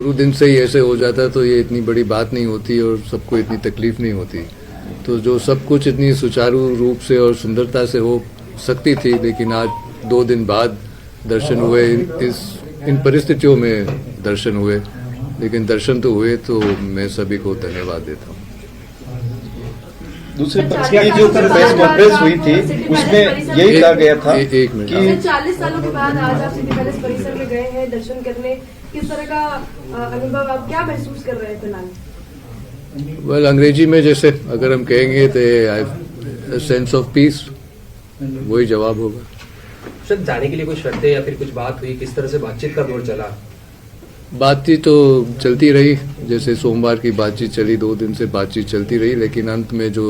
शुरू दिन से ही ऐसे हो जाता तो ये इतनी बड़ी बात नहीं होती और सबको इतनी तकलीफ नहीं होती। तो जो सब कुछ इतनी सुचारू रूप से और सुंदरता से हो सकती थी, लेकिन आज 2 दिन बाद दर्शन हुए, इन परिस्थितियों में दर्शन हुए, लेकिन दर्शन तो हुए, तो मैं सभी को धन्यवाद देता हूँ। दूसरे पक्ष की जो प्रेस कॉन्फ्रेंस हुई थी उसमें यही कहा गया था एक मिनट कि 40 सालों के बाद आज आप सिटी पैलेस परिसर में गए हैं दर्शन करने, किस तरह का अनुभव, आप क्या महसूस कर रहे हैं फिलहाल? वेल, अंग्रेजी में जैसे अगर हम कहेंगे तो सेंस ऑफ पीस, वही जवाब होगा। सर, जाने के लिए कोई शर्तें या फिर कुछ बात हुई, किस तरह से बातचीत का दौर चला? बातचीत तो चलती रही, जैसे सोमवार की बातचीत चली, 2 दिन से बातचीत चलती रही, लेकिन अंत में जो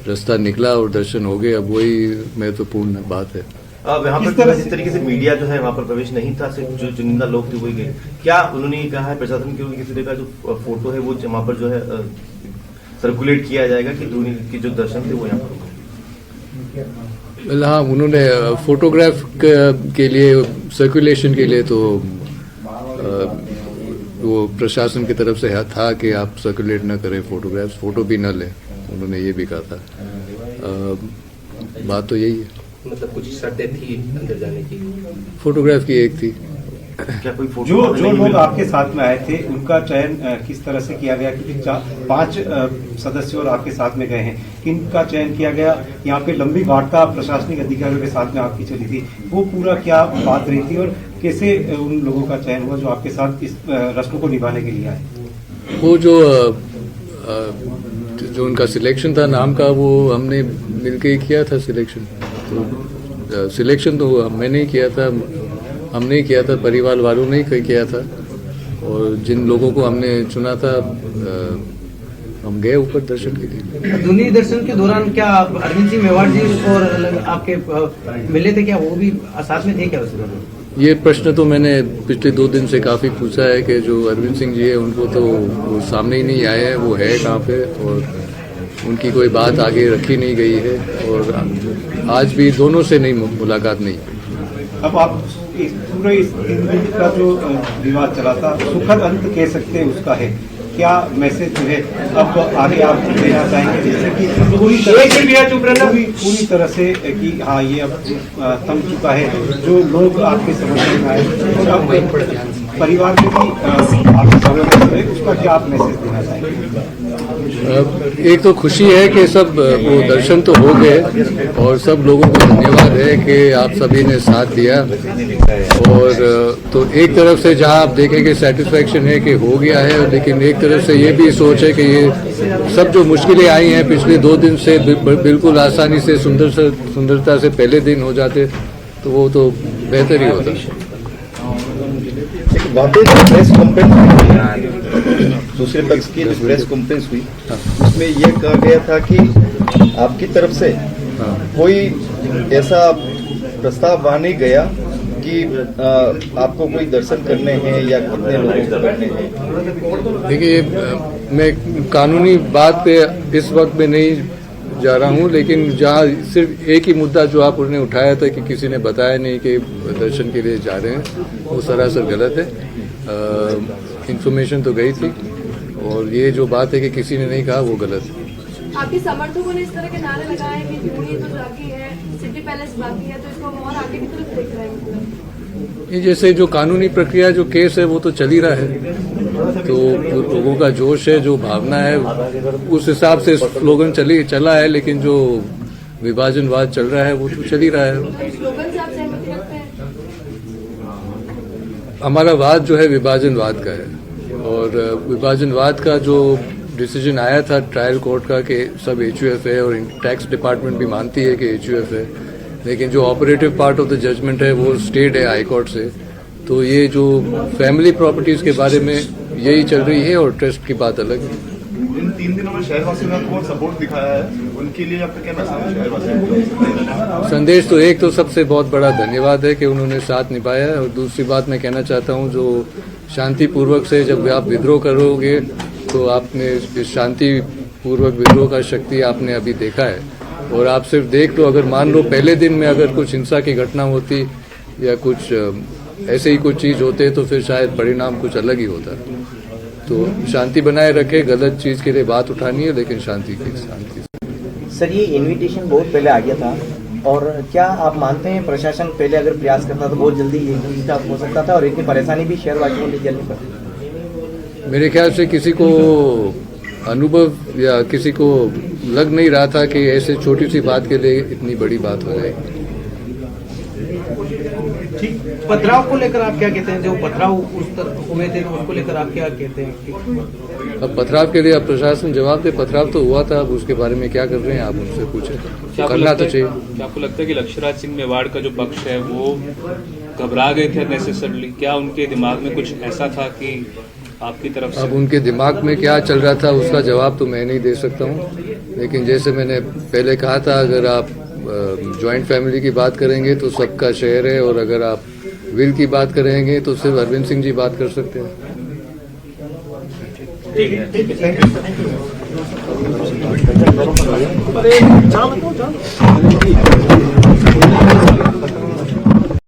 रास्ता निकला और दर्शन हो गए, अब वही महत्वपूर्ण बात है। यहाँ पर जिस तरीके से मीडिया जो है वहाँ पर प्रवेश नहीं था, सिर्फ जो चुनिंदा लोग थे वही गए, क्या उन्होंने ये कहा है प्रशासन की किसी तरह का जो फोटो है वो वहाँ पर जो है सर्कुलेट किया जाएगा कि धोनी के जो दर्शन थे वो यहाँ पर? हाँ, उन्होंने फोटोग्राफ के लिए, सर्कुलेशन के लिए तो वो प्रशासन की तरफ से था कि आप सर्कुलेट न करें फोटोग्राफ्स, फोटो भी न लें, उन्होंने ये भी कहा था। बात तो यही है। मतलब कुछ शर्तें थी अंदर जाने की? फोटोग्राफ की एक थी। क्या कोई फोटो जो लोग आपके साथ में आए थे उनका चयन किस तरह से किया गया? क्योंकि 5 सदस्य और आपके साथ में गए हैं, किनका चयन किया गया? यहाँ पे लंबी वार्ता प्रशासनिक अधिकारियों के साथ में आपकी चली थी, वो पूरा क्या बात रही थी और कैसे उन लोगों का चयन हुआ जो आपके साथ इस रस्म को निभाने के लिए आए? वो जो उनका सिलेक्शन था नाम का, वो हमने मिलके ही किया था सिलेक्शन। तो सिलेक्शन तो मैंने ही किया था, हमने ही किया था, परिवार वालों ने ही किया था। और जिन लोगों को हमने चुना था, हम गए ऊपर दर्शन के लिए। धोनी दर्शन के दौरान क्या अरविंद सिंह मेवाड़ जी और आपके मिले थे क्या? वो भी साथ में थे क्या उस दौरान? ये प्रश्न तो मैंने पिछले 2 दिन से काफ़ी पूछा है कि जो अरविंद सिंह जी है उनको तो वो सामने ही नहीं आए हैं, वो है कहाँ पे, और उनकी कोई बात आगे रखी नहीं गई है, और आज भी दोनों से नहीं मुलाकात नहीं। अब आप पूरे इस 3 दिन का जो विवाद चला था, सुखद अंत कह सकते हैं उसका है, क्या मैसेज जो है अब आगे आप देना चाहेंगे, जैसे कि पूरी तरह से कि हाँ ये अब थम चुका है, जो लोग आपके समर्थन में आए और अब परिवार में भी आपके समर्थन है, उसका क्या आप मैसेज देना चाहेंगे? एक तो खुशी है कि सब वो दर्शन तो हो गए, और सब लोगों को धन्यवाद है कि आप सभी ने साथ दिया। और तो एक तरफ से जहां आप देखेंगे सेटिस्फैक्शन है कि हो गया है, लेकिन एक तरफ से ये भी सोच है कि ये सब जो मुश्किलें आई हैं पिछले 2 दिन से बिल्कुल आसानी से सुंदरता से पहले दिन हो जाते तो वो तो बेहतर ही होता। प्रेस कॉन्फ्रेंस दूसरे पक्ष की जो प्रेस कॉन्फ्रेंस हुई उसमें यह कहा गया था कि आपकी तरफ से कोई ऐसा प्रस्ताव वहाँ नहीं गया कि आपको कोई दर्शन करने हैं या कितने लोगों को करने हैं। देखिए, मैं कानूनी बात पे इस वक्त में नहीं जा रहा हूँ, लेकिन जहाँ सिर्फ एक ही मुद्दा जो आपने उठाया था कि किसी ने बताया नहीं कि दर्शन के लिए जा रहे हैं, वो सरासर गलत है। इंफॉर्मेशन तो गई थी, और ये जो बात है कि किसी ने नहीं कहा, वो गलत है। आपके समर्थकों ने इस तरह के नारे लगाए कि धोनी तो बाकी है, सिटी पैलेस बाकी है, तो इसको हम और आगे की तरफ देख रहे हैं। ये जैसे जो कानूनी प्रक्रिया, जो केस है, वो तो चल ही रहा है, तो लोगों का जोश है, जो भावना है, उस हिसाब से स्लोगन चला है, लेकिन जो विभाजनवाद चल रहा है वो तो चल ही रहा है। स्लोगन से आप सहमति रखते हैं? हमारा वाद जो है विभाजनवाद का है, और विभाजनवाद का जो डिसीजन आया था ट्रायल कोर्ट का कि सब HUF है, और टैक्स डिपार्टमेंट भी मानती है कि HUF है, लेकिन जो operative part of the judgement है वो स्टेट है हाई कोर्ट से। तो ये जो फैमिली प्रॉपर्टीज के बारे में यही चल रही है, और ट्रस्ट की बात अलग है। इन 3 दिनों में शहरवासियों ने आपको सपोर्ट दिखाया है, उनके लिए आपका क्या मैसेज है शहरवासियों? संदेश तो एक तो सबसे बहुत बड़ा धन्यवाद है कि उन्होंने साथ निभाया है, और दूसरी बात मैं कहना चाहता हूँ, जो शांतिपूर्वक से जब आप विद्रोह करोगे तो आपने इस शांतिपूर्वक विद्रोह का शक्ति आपने अभी देखा है। और आप सिर्फ देख लो, अगर मान लो पहले दिन में अगर कुछ हिंसा की घटना होती या कुछ ऐसे ही कुछ चीज होते तो फिर शायद परिणाम कुछ अलग ही होता। तो शांति बनाए रखे, गलत चीज के लिए बात उठानी है लेकिन शांति की। सर, ये इनविटेशन बहुत पहले आ गया था, और क्या आप मानते हैं प्रशासन पहले अगर प्रयास करता तो बहुत जल्दी ये हो सकता था और इतनी परेशानी भी शहर वासियों को जल्दी पर? मेरे ख्याल से किसी को अनुभव या किसी को लग नहीं रहा था कि ऐसे छोटी सी बात के लिए इतनी बड़ी बात हो जाएगी। पथराव को लेकर आप क्या कहते हैं? जो पथराव उस तरह हुए थे उसको लेकर आप क्या कहते हैं? अब पथराव के लिए अब प्रशासन जवाब दे। पथराव तो हुआ था, अब उसके बारे में क्या कर रहे हैं आप उनसे पूछे। करना तो चाहिए। क्या आपको लगता है कि लक्ष्यराज सिंह मेवाड़ का जो पक्ष है वो घबरा गए थे नेसेसरली? क्या उनके दिमाग में कुछ ऐसा था कि आपकी तरफ से? अब उनके दिमाग में क्या चल रहा था उसका जवाब तो मैं नहीं दे सकता हूँ, लेकिन जैसे मैंने पहले कहा था, अगर आप जॉइंट फैमिली की बात करेंगे तो सबका शहर है, और अगर आप विल की बात करेंगे तो सिर्फ अरविंद सिंह जी बात कर सकते हैं।